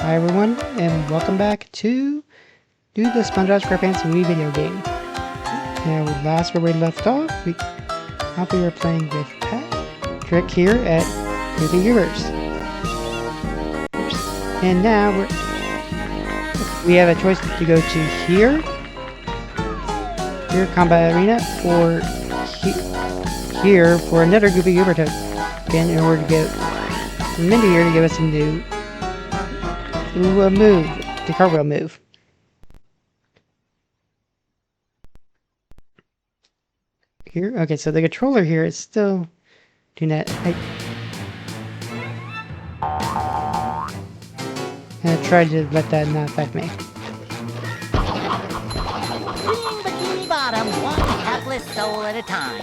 Hi everyone, and welcome back to the SpongeBob SquarePants Movie Video Game. Now, last where we left off, we were playing with Patrick here at Movie Universe. And now we have a choice to go to here Combat Arena, or here for another Goofy Goober token in order to get Mindy here to give us a new move, the cartwheel move. Here, okay, so the controller here is still doing that. I tried to let that not affect me. Green Bikini Bottom, one hapless soul at a time.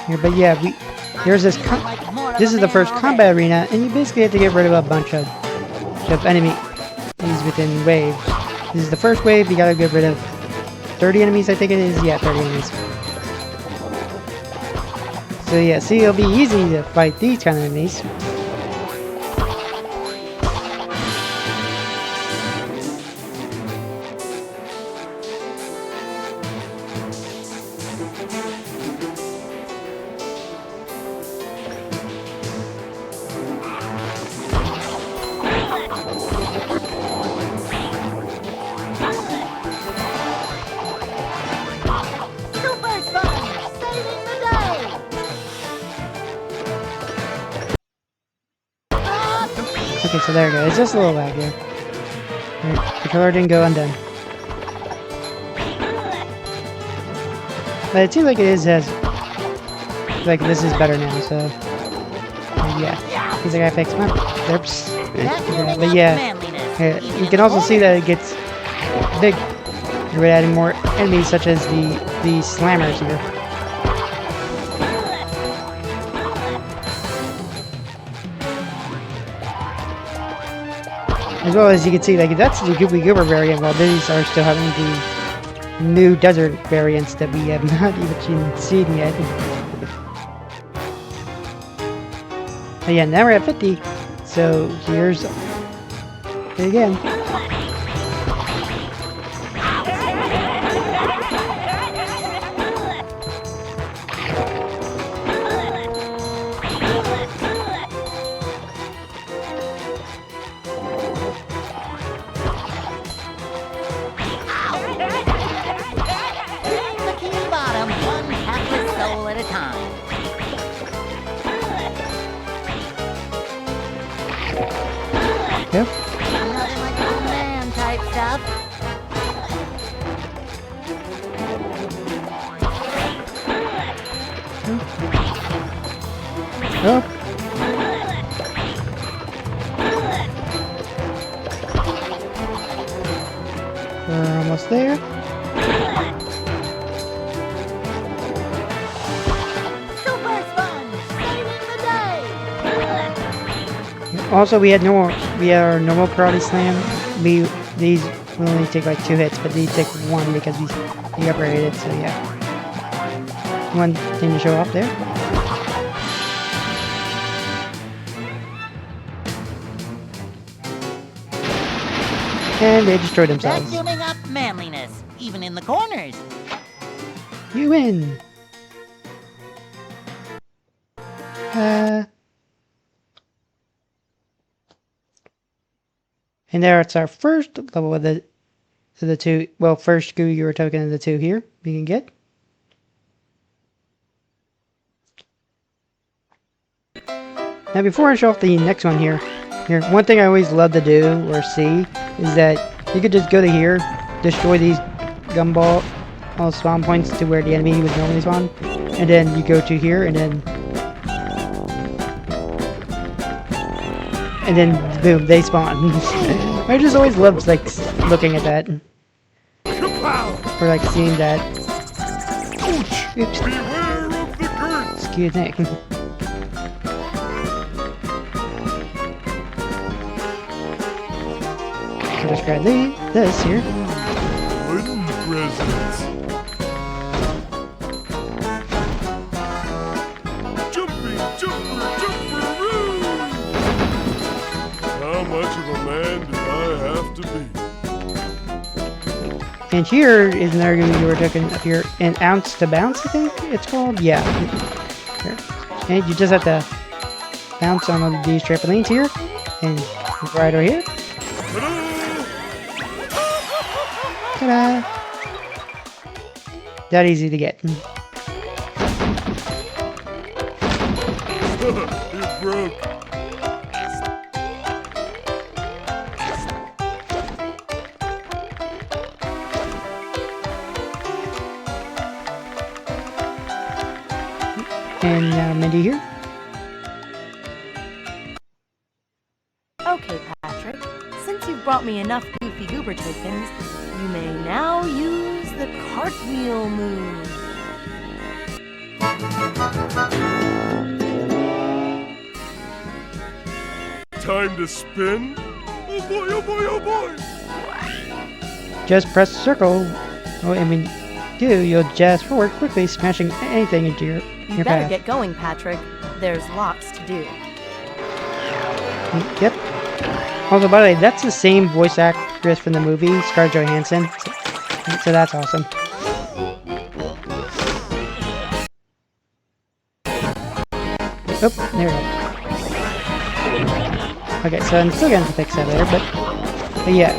Here, but yeah, there's this. This is the first combat arena, and you basically have to get rid of a bunch of enemies within waves. This is the first wave. You gotta get rid of 30 enemies, I think it is. Yeah, 30 enemies. So yeah, see, it'll be easy to fight these kind of enemies. Okay, so there we go. It's just a little lag here. The controller didn't go undone. But it seems like it is like this is better now, so yeah. He's like, I fixed my oops. Yeah, but yeah, you can also see that it gets big. We're adding more enemies such as the slammers here. As well as you can see, like, that's the Goofy Goober variant, while these are still having the new desert variants that we have not even seen yet. But yeah, now we're at 50, so here's it again. Yep. Nothing like old man type stuff. Oh. We're almost there. Also, we had our normal karate slam. These will only take like 2 hits, but these take 1 because we upgraded it. So yeah, one thing to show off there. And they destroyed themselves. Vacuuming up manliness, even in the corners. You win. And there it's our first level of the two. Well, first Goofy Goober token of the 2 here we can get. Now, before I show off the next one here, one thing I always love to do or see is that you could just go to here, destroy these gumball spawn points to where the enemy would normally spawn, and then you go to here, and then boom, they spawn. I just always love like looking at that, or like seeing that. Oops. Beware of the curse. Excuse me. I'll just grab this here. Wooden presents. Jumping, jumper, jumperoo! much of a man did I have to be? And here is another game you were looking up here. An ounce to bounce, I think it's called. Yeah. Here. And you just have to bounce on one of these trampolines here. And right over here. Ta-da! That easy to get. It broke. And Mindy here. Okay, Patrick. Since you've brought me enough Goofy Goober tokens, you may now use the cartwheel move. Time to spin? Oh boy, oh boy, oh boy! Just press circle. Oh, and when you do, you'll jazz forward quickly, smashing anything into your You better path. get going, Patrick. There's lots to do. Yep. Also, by the way, that's the same voice actress from the movie, Scarlett Johansson. So that's awesome. Oh, there we go. Okay, so I'm still going to fix that later, but yeah,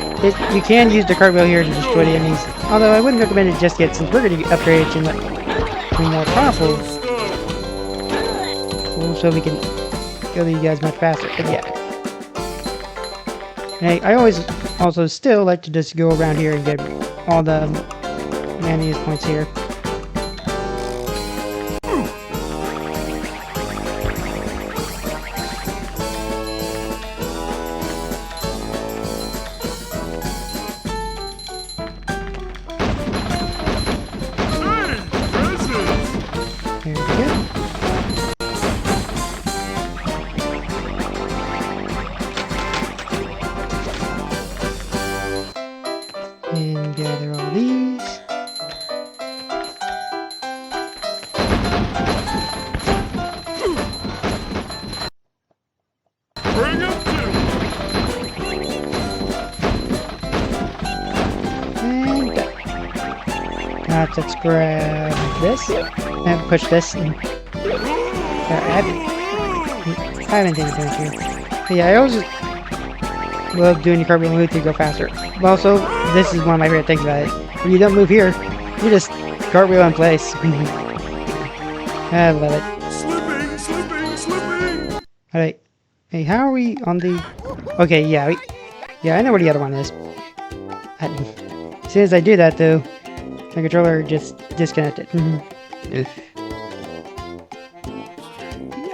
you can use the cartwheel here to destroy the enemies. Although I wouldn't recommend it just yet, since we're going to upgrade it to more powerful, so we can kill you guys much faster. But yeah. And I always also still like to just go around here and get all the manias points here. There we go. And gather all these. Bring up two! And done. Now let's grab this and push this. And I haven't done anything here. But yeah, I always love doing the cartwheel move to go faster. But also, this is one of my favorite things about it. When you don't move here, you just cartwheel in place. I love it. Slipping, slipping, slipping! Alright. Hey, how are we on the... Okay, yeah. Yeah, I know where the other one is. As soon as I do that, though, my controller just disconnected.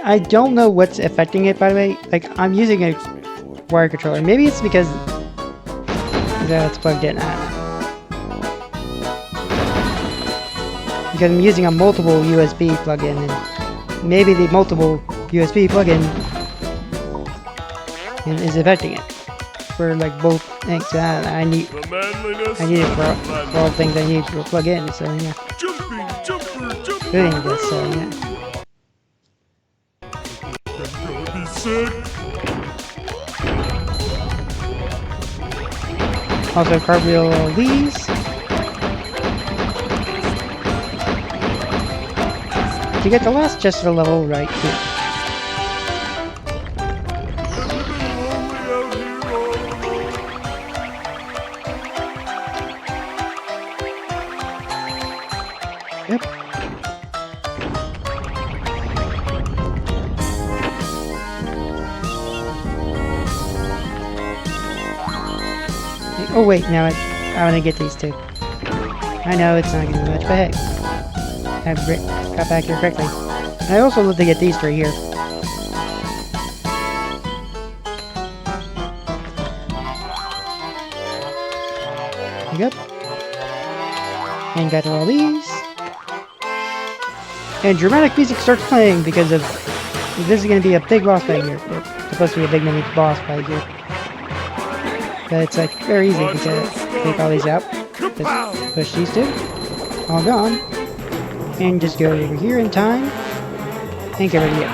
I don't know what's affecting it, by the way. Like, I'm using a wire controller. Maybe it's because it's plugged in. I don't know. Because I'm using a multiple USB plug-in, and maybe the multiple USB plug-in is affecting it for like both things. I need The manliness it for of all the things I need to plug in. So yeah, Jumping, jumper, jumper! doing this. So yeah. That's gonna be sick! Also cartwheel all these. To get the last chest of the level right here. Yep. Oh wait, now I want to get these two. I know it's not gonna be much, but hey, I got back here quickly. I also love to get these three here. Yep. And got all these. And dramatic music starts playing because of this is going to be a big boss fight here. Or supposed to be a big mini boss fight here. But it's like very easy to take all these out. Just push these two. All gone. And just go over here in time. And get rid of it.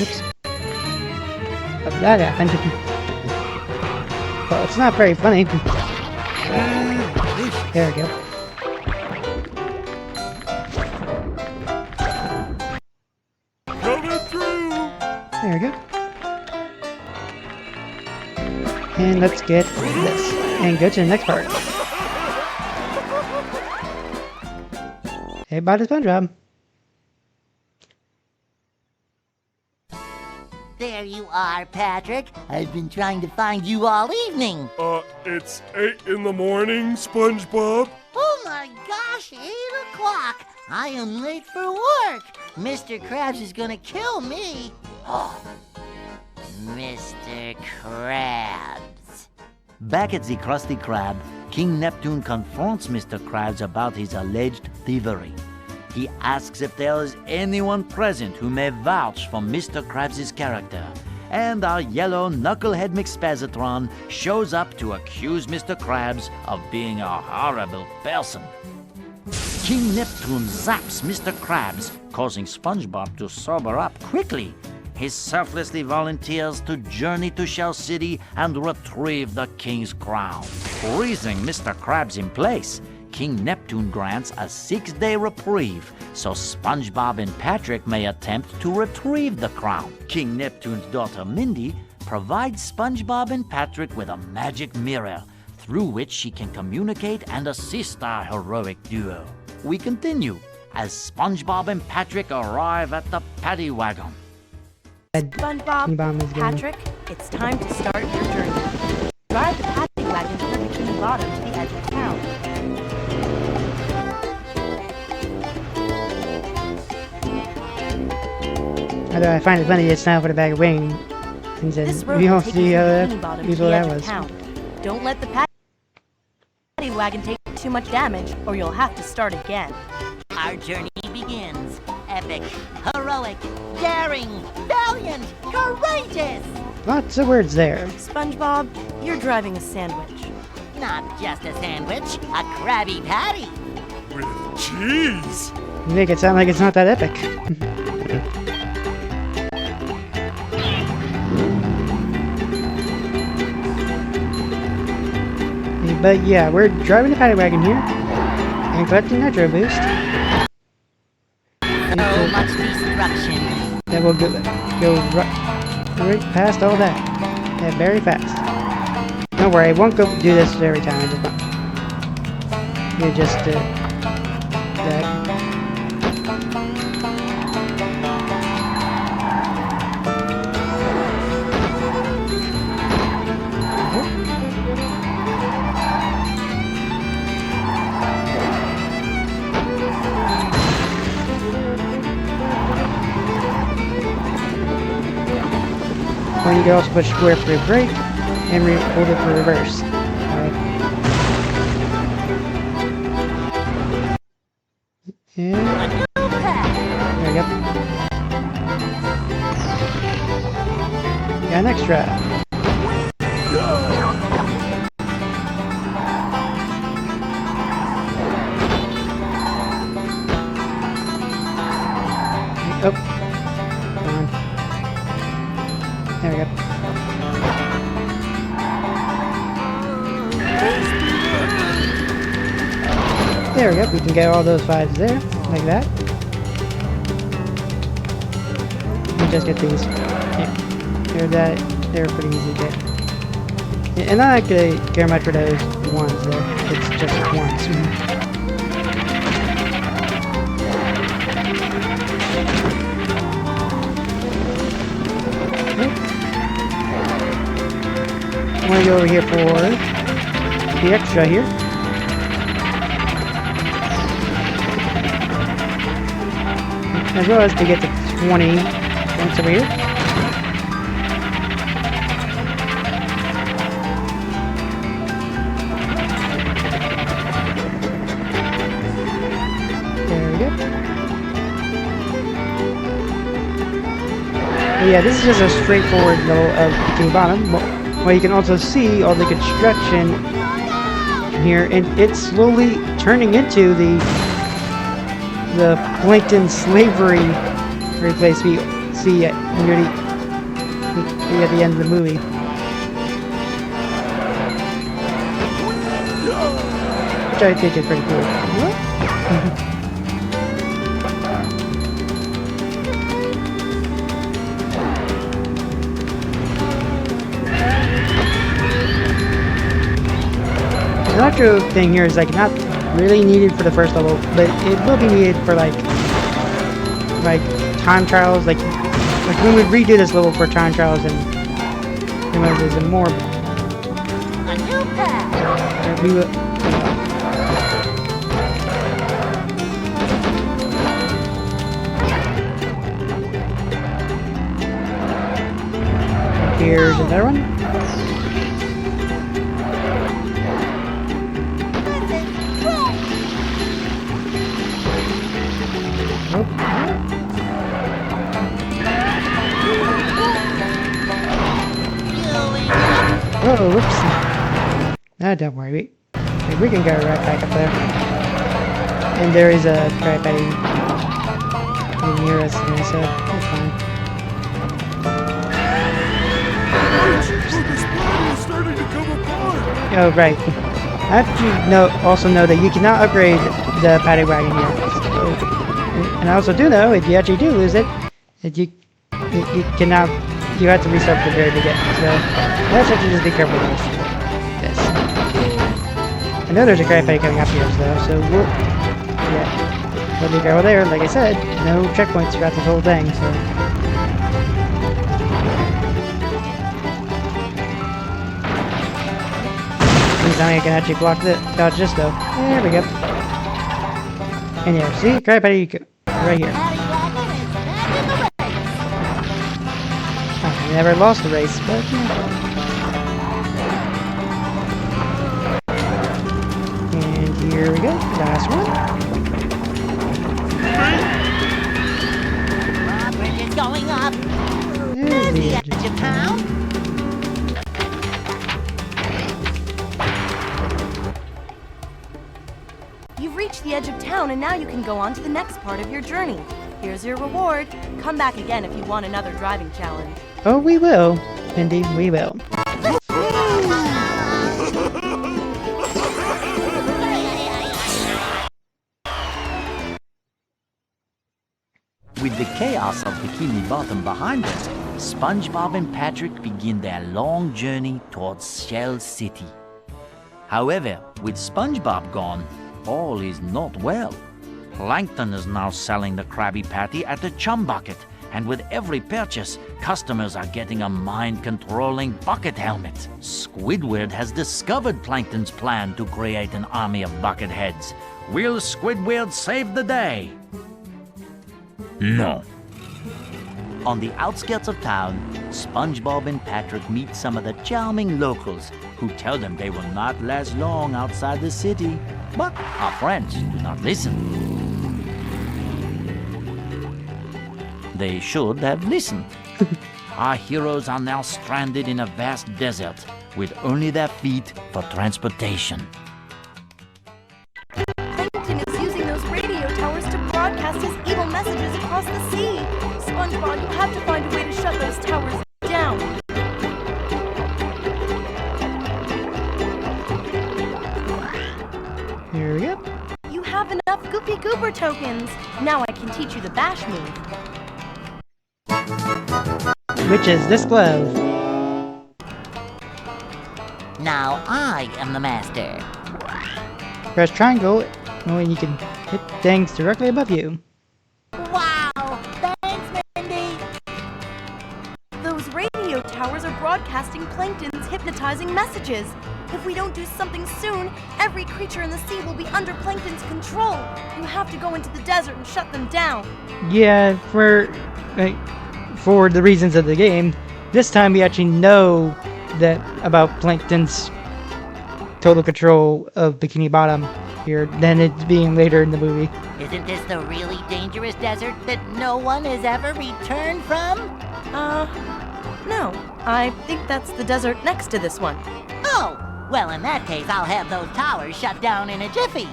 Oops. that happened. Well, it's not very funny. There we go. Coming through. There we go. And let's get this. And go to the next part. Hey, bye to SpongeBob. There you are, Patrick. I've been trying to find you all evening. It's 8 in the morning, SpongeBob. Oh my gosh, 8 o'clock. I am late for work. Mr. Krabs is gonna kill me. Oh, Mr. Krabs. Back at the Krusty Krab, King Neptune confronts Mr. Krabs about his alleged thievery. He asks if there is anyone present who may vouch for Mr. Krabs' character, and our yellow knucklehead McSpazatron shows up to accuse Mr. Krabs of being a horrible person. King Neptune zaps Mr. Krabs, causing SpongeBob to sober up quickly. He selflessly volunteers to journey to Shell City and retrieve the king's crown. Freezing Mr. Krabs in place, King Neptune grants a 6-day reprieve so SpongeBob and Patrick may attempt to retrieve the crown. King Neptune's daughter Mindy provides SpongeBob and Patrick with a magic mirror through which she can communicate and assist our heroic duo. We continue as SpongeBob and Patrick arrive at the paddy wagon. SpongeBob, Patrick, it's time to start your journey. Drive the paddy wagon from the bikini bottom to the edge of town. Although I find it funny, it's now for the bag of wings. And then This road we will don't take see you how from the bikini bottom to people the that edge of was. town. Don't let the paddy wagon take too much damage, or you'll have to start again. Our journey begins. Epic, heroic, daring, valiant, courageous. Lots of words there. SpongeBob, you're driving a sandwich. Not just a sandwich, a Krabby Patty. With cheese. You make it sound like it's not that epic. But yeah, we're driving the paddy wagon here and collecting Nitro Boost. So much destruction. Then we'll go right past all that. Yeah, very fast. Don't worry, I won't go do this every time. You just that. Or you can also push square for a brake and hold it for reverse. Alright. And there we go. Got an extra. Oh. Come on. There we go. There we go. We can get all those 5s there, like that. And just get these. Yeah. They're pretty easy to get. Yeah, and I don't care much for those ones though. It's just ones. I'm going to go over here for the extra here. As well as to get to 20 points over here. There we go. But yeah, this is just a straightforward level of Bikini Bottom. Well, you can also see all the construction here, and it's slowly turning into the plankton slavery place we see near the at the end of the movie. Which I think is pretty cool. The electro thing here is like not really needed for the first level, but it will be needed for like time trials, like when we redo this level for time trials and there's a more. A new path. We will. Here's another one. Nope. Oh, whoops. No, don't worry. We can go right back up there. And there is a Krab Patty near us here, so that's fine. This body is starting to come apart. Oh, right. I have to also know that you cannot upgrade the paddy wagon here. So, and I also do know if you actually do lose it, that you cannot. You have to restart from the very beginning. So let's actually just be careful with this. I know there's a Krab Patty coming up here, though. So we'll be careful there. Like I said, no checkpoints throughout this whole thing. So. Now I can actually dodge this though. There we go. And yeah, see? Krab Patty right here. Oh, I never lost the race, but And here we go. Last one. Bridge is going up. There's The edge of town. You've reached the edge of town, and now you can go on to the next part of your journey. Here's your reward. Come back again if you want another driving challenge. Oh, we will. Indeed, we will. With the chaos of Bikini Bottom behind us, SpongeBob and Patrick begin their long journey towards Shell City. However, with SpongeBob gone, all is not well. Plankton is now selling the Krabby Patty at the Chum Bucket, and with every purchase, customers are getting a mind-controlling bucket helmet. Squidward has discovered Plankton's plan to create an army of bucket heads. Will Squidward save the day? No. On the outskirts of town, SpongeBob and Patrick meet some of the charming locals who tell them they will not last long outside the city. But our friends do not listen. They should have listened. Our heroes are now stranded in a vast desert with only their feet for transportation. Plankton is using those radio towers to broadcast his evil messages across the sea. SpongeBob, you have to find a way to shut those towers down. Here we go. You have enough Goopy Goober tokens. Now I can teach you the bash move. Which is this glove. Now I am the master. Press triangle, and you can hit things directly above you. Wow! Thanks, Mindy! Those radio towers are broadcasting Plankton's hypnotizing messages. If we don't do something soon, every creature in the sea will be under Plankton's control. You have to go into the desert and shut them down. Yeah, for the reasons of the game, this time we actually know that about Plankton's total control of Bikini Bottom here than it's being later in the movie. Isn't this the really dangerous desert that no one has ever returned from? No. I think that's the desert next to this one. Oh! Well, in that case, I'll have those towers shut down in a jiffy.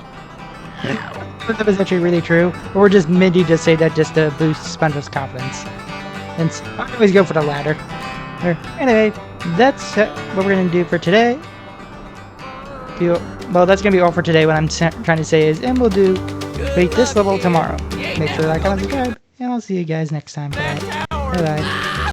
But that was actually really true. Or just Mindy just say that just to boost SpongeBob's confidence. And I always go for the latter. Anyway, that's what we're gonna do for today. Well, that's gonna be all for today. What I'm trying to say is, and we'll beat this level tomorrow. Make sure to like, comment, subscribe, and I'll see you guys next time. Bye bye.